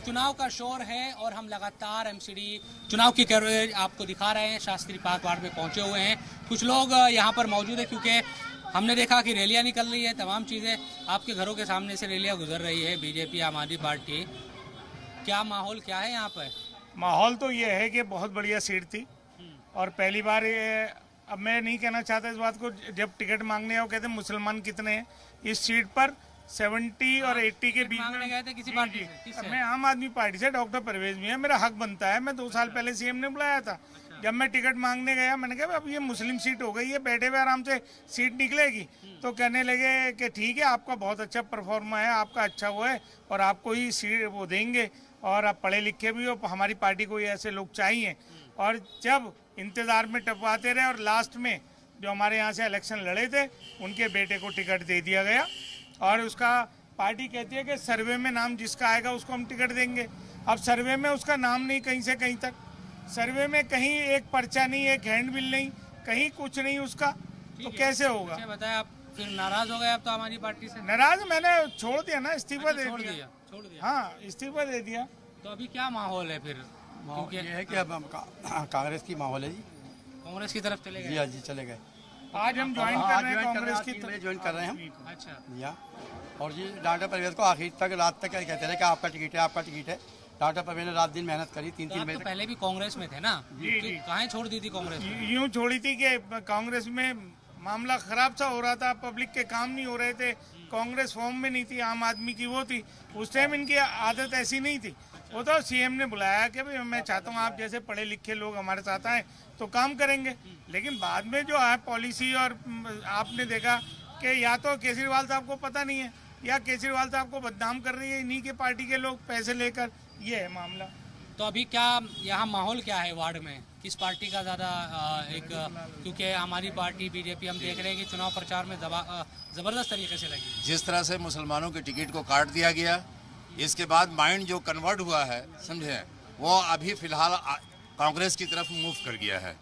चुनाव का शोर है और हम लगातार एमसीडी चुनाव की कवरेज आपको दिखा रहे हैं। शास्त्री पार्क वार्ड में पहुंचे हुए हैं, कुछ लोग यहाँ पर मौजूद है क्योंकि हमने देखा कि रैलियां निकल रही है, तमाम चीज़ें आपके घरों के सामने से रैलियां गुजर रही है। बीजेपी, आम आदमी पार्टी, क्या माहौल क्या है यहाँ पर? माहौल तो ये है कि बहुत बढ़िया सीट थी और पहली बार अब मैं नहीं कहना चाहता इस बात को, जब टिकट मांगने आओ कहते मुसलमान कितने हैं इस सीट पर 70 और 80 के बीच में गए थे किसी पार्टी से? मैं आम आदमी पार्टी से, डॉक्टर परवेज भी है, मेरा हक बनता है। मैं 2 साल पहले सीएम ने बुलाया था, जब मैं टिकट मांगने गया मैंने कहा अब ये मुस्लिम सीट हो गई है, बैठे हुए आराम से सीट निकलेगी। तो कहने लगे कि ठीक है, आपका बहुत अच्छा परफॉर्मा है, आपका अच्छा वो है और आपको ही सीट वो देंगे और आप पढ़े लिखे भी हो, हमारी पार्टी को ये ऐसे लोग चाहिए। और जब इंतजार में टपवाते रहे और लास्ट में जो हमारे यहाँ से इलेक्शन लड़े थे उनके बेटे को टिकट दे दिया गया और उसका पार्टी कहती है कि सर्वे में नाम जिसका आएगा उसको हम टिकट देंगे। अब सर्वे में उसका नाम नहीं, कहीं से कहीं तक सर्वे में कहीं एक पर्चा नहीं, एक हैंडबिल नहीं, कहीं कुछ नहीं उसका, तो कैसे होगा? बताया आप फिर नाराज हो गए? अब तो हमारी पार्टी से नाराज मैंने छोड़ दिया ना, इस्तीफा दे दिया। छोड़ दिया। हाँ, इस्तीफा दे दिया। तो अभी क्या माहौल है फिर? क्योंकि ये है कि अब हम कांग्रेस की माहौल है जी। कांग्रेस की तरफ चले गए? जी हाँ जी, चले गए। आज हम ज्वाइन कर रहे हैं कांग्रेस की तरफ, ज्वाइन कर रहे हैं हम। अच्छा जी हाँ, और जी डॉक्टर परवेज को आखिर तक रात तक क्या कहते रहे कि आपका टिकट है, आपका टिकट है। डॉक्टर परवेज ने रात दिन मेहनत करी, 3-3 बजे। पहले भी कांग्रेस में थे ना? कहाँ छोड़ दी थी कांग्रेस? यूँ छोड़ी थी कि कांग्रेस में मामला खराब सा हो रहा था, पब्लिक के काम नहीं हो रहे थे, कांग्रेस फॉर्म में नहीं थी, आम आदमी की वो थी। उस टाइम इनकी आदत ऐसी नहीं थी। वो तो सीएम ने बुलाया कि भाई मैं चाहता हूँ आप जैसे पढ़े लिखे लोग हमारे साथ आए तो काम करेंगे। लेकिन बाद में जो है पॉलिसी, और आपने देखा कि या तो केजरीवाल साहब को पता नहीं है या केजरीवाल साहब को बदनाम कर रही है इन्हीं के पार्टी के लोग पैसे लेकर, ये है मामला। तो अभी क्या यहाँ माहौल क्या है वार्ड में? किस पार्टी का ज़्यादा क्योंकि हमारी पार्टी बीजेपी हम देख रहे हैं कि चुनाव प्रचार में ज़बरदस्त तरीके से लगी। जिस तरह से मुसलमानों के टिकट को काट दिया गया, इसके बाद माइंड जो कन्वर्ट हुआ है, समझे, वो अभी फिलहाल कांग्रेस की तरफ मूव कर गया है।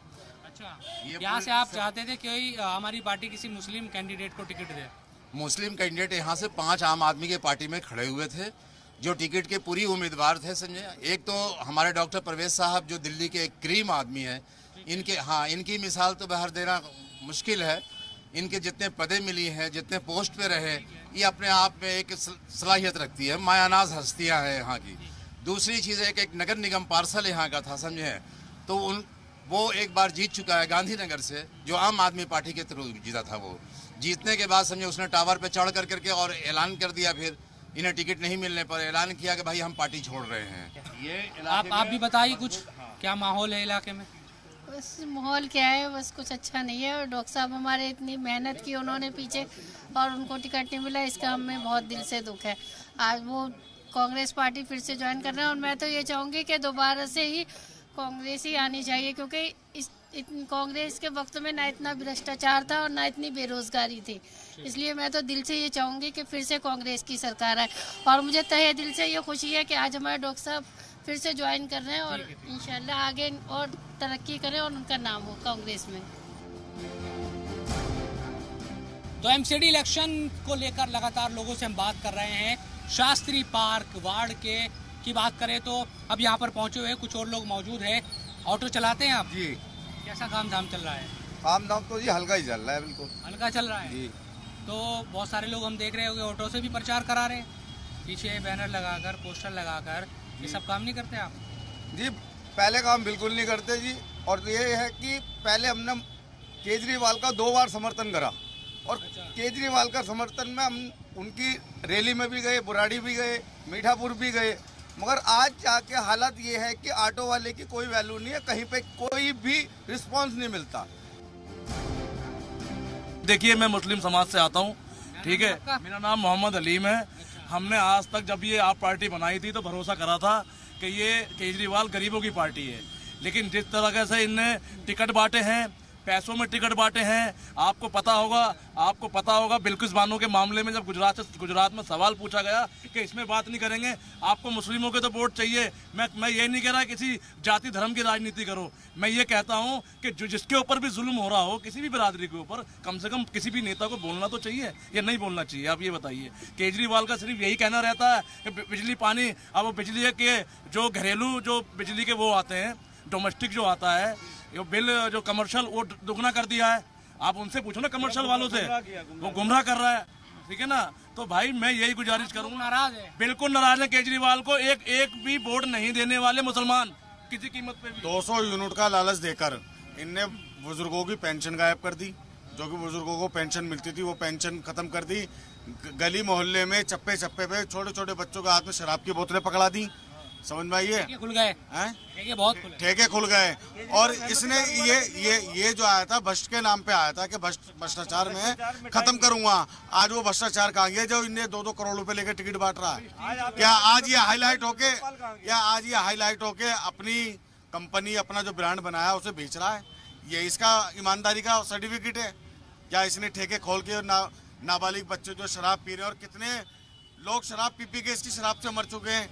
अच्छा, यहाँ से आप चाहते थे कि हमारी पार्टी किसी मुस्लिम कैंडिडेट को टिकट दे? मुस्लिम कैंडिडेट यहाँ से 5 आम आदमी के पार्टी में खड़े हुए थे जो टिकट के पूरी उम्मीदवार थे, समझे। एक तो हमारे डॉक्टर परवेज साहब जो दिल्ली के एक क्रीम आदमी है, इनकी मिसाल तो बाहर देना मुश्किल है। इनके जितने पदे मिली हैं, जितने पोस्ट पे रहे, ये अपने आप में एक सलाहियत रखती है, मायानाज हस्तियां हैं यहाँ की। दूसरी चीज़ है कि एक नगर निगम पार्सल यहाँ का था, समझे, तो वो एक बार जीत चुका है गांधीनगर से, जो आम आदमी पार्टी के थ्रू जीता था। वो जीतने के बाद समझे उसने टावर पे चढ़ करके और ऐलान कर दिया, फिर इन्हें टिकट नहीं मिलने पर ऐलान किया कि भाई हम पार्टी छोड़ रहे हैं। ये आप भी बताइए कुछ, क्या माहौल है इलाके में? बस माहौल क्या है, बस कुछ अच्छा नहीं है। और डॉक्टर साहब हमारे इतनी मेहनत की उन्होंने पीछे और उनको टिकट नहीं मिला, इसका हमें बहुत दिल से दुख है। आज वो कांग्रेस पार्टी फिर से ज्वाइन कर रहे हैं और मैं तो ये चाहूँगी कि दोबारा से ही कांग्रेस ही आनी चाहिए, क्योंकि कांग्रेस के वक्त में ना इतना भ्रष्टाचार था और ना इतनी बेरोजगारी थी। इसलिए मैं तो दिल से ये चाहूँगी कि फिर से कांग्रेस की सरकार आए और मुझे तहे दिल से ये खुशी है कि आज हमारे डॉक्टर साहब फिर से ज्वाइन कर रहे हैं और इंशाल्लाह आगे और तरक्की करें और उनका नाम हो कांग्रेस में। तो एमसीडी इलेक्शन को लेकर लगातार लोगों से हम बात कर रहे हैं। शास्त्री पार्क वार्ड की बात करें तो अब यहाँ पर पहुँचे हुए कुछ और लोग मौजूद हैं। ऑटो चलाते हैं आप जी? कैसा काम धाम चल रहा है? काम धाम तो जी हल्का ही चल रहा है, बिल्कुल हल्का चल रहा है जी। तो बहुत सारे लोग हम देख रहे होंगे ऑटो से भी प्रचार करा रहे हैं, पीछे बैनर लगाकर, पोस्टर लगाकर। ये सब काम नहीं करते आप? जी, पहले काम बिल्कुल नहीं करते जी। और ये है कि पहले हमने केजरीवाल का 2 बार समर्थन करा और केजरीवाल का समर्थन में हम उनकी रैली में भी गए, बुराड़ी भी गए, मीठापुर भी गए, मगर आज जाके हालत ये है कि ऑटो वाले की कोई वैल्यू नहीं है, कहीं पे कोई भी रिस्पांस नहीं मिलता। देखिए, मैं मुस्लिम समाज से आता हूँ, ठीक है। मेरा नाम मोहम्मद अलीम है। हमने आज तक जब ये आप पार्टी बनाई थी तो भरोसा करा था कि ये केजरीवाल गरीबों की पार्टी है, लेकिन जिस तरह से इनने टिकट बांटे हैं, पैसों में टिकट बांटे हैं। आपको पता होगा बिल्किस बानो के मामले में जब गुजरात में सवाल पूछा गया कि इसमें बात नहीं करेंगे, आपको मुस्लिमों के तो वोट चाहिए। मैं ये नहीं कह रहा किसी जाति धर्म की राजनीति करो, मैं ये कहता हूँ कि जो जिसके ऊपर भी जुल्म हो रहा हो किसी भी बिरादरी के ऊपर, कम से कम किसी भी नेता को बोलना तो चाहिए या नहीं बोलना चाहिए। आप ये बताइए। केजरीवाल का सिर्फ यही कहना रहता है कि बिजली पानी, अब वो बिजली के जो घरेलू जो बिजली के वो आते हैं, डोमेस्टिक जो आता है, ये बिल जो कमर्शियल वो दुगना कर दिया है। आप उनसे पूछो ना कमर्शियल वालों से, वो गुमराह कर रहा है, ठीक है ना। तो भाई मैं यही गुजारिश करूंगा, नाराज है, बिल्कुल नाराज है केजरीवाल को। एक भी वोट नहीं देने वाले मुसलमान किसी कीमत पे भी। 200 यूनिट का लालच देकर इनने बुजुर्गों की पेंशन गायब कर दी। जो कि बुजुर्गों को पेंशन मिलती थी वो पेंशन खत्म कर दी। गली मोहल्ले में चप्पे चप्पे पे छोटे छोटे बच्चों के हाथ में शराब की बोतलें पकड़ा दी। समझ में आइए, खुल गए, ठेके खुल गए। और इसने ये जो आया था भ्रष्ट के नाम पे आया था कि भ्रष्टाचार में खत्म करूंगा। आज वो भ्रष्टाचार कहाँ गया जो इन्हें 2-2 करोड़ रुपए लेकर टिकट बांट रहा है? क्या आज ये हाईलाइट होके अपनी कंपनी, अपना जो ब्रांड बनाया उसे बेच रहा है? ये इसका ईमानदारी का सर्टिफिकेट है? या इसने ठेके खोल के नाबालिग बच्चे जो शराब पी रहे हैं, और कितने लोग शराब पी के इसकी शराब से मर चुके हैं।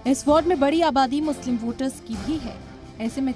इस वार्ड में बड़ी आबादी मुस्लिम वोटर्स की भी है। ऐसे में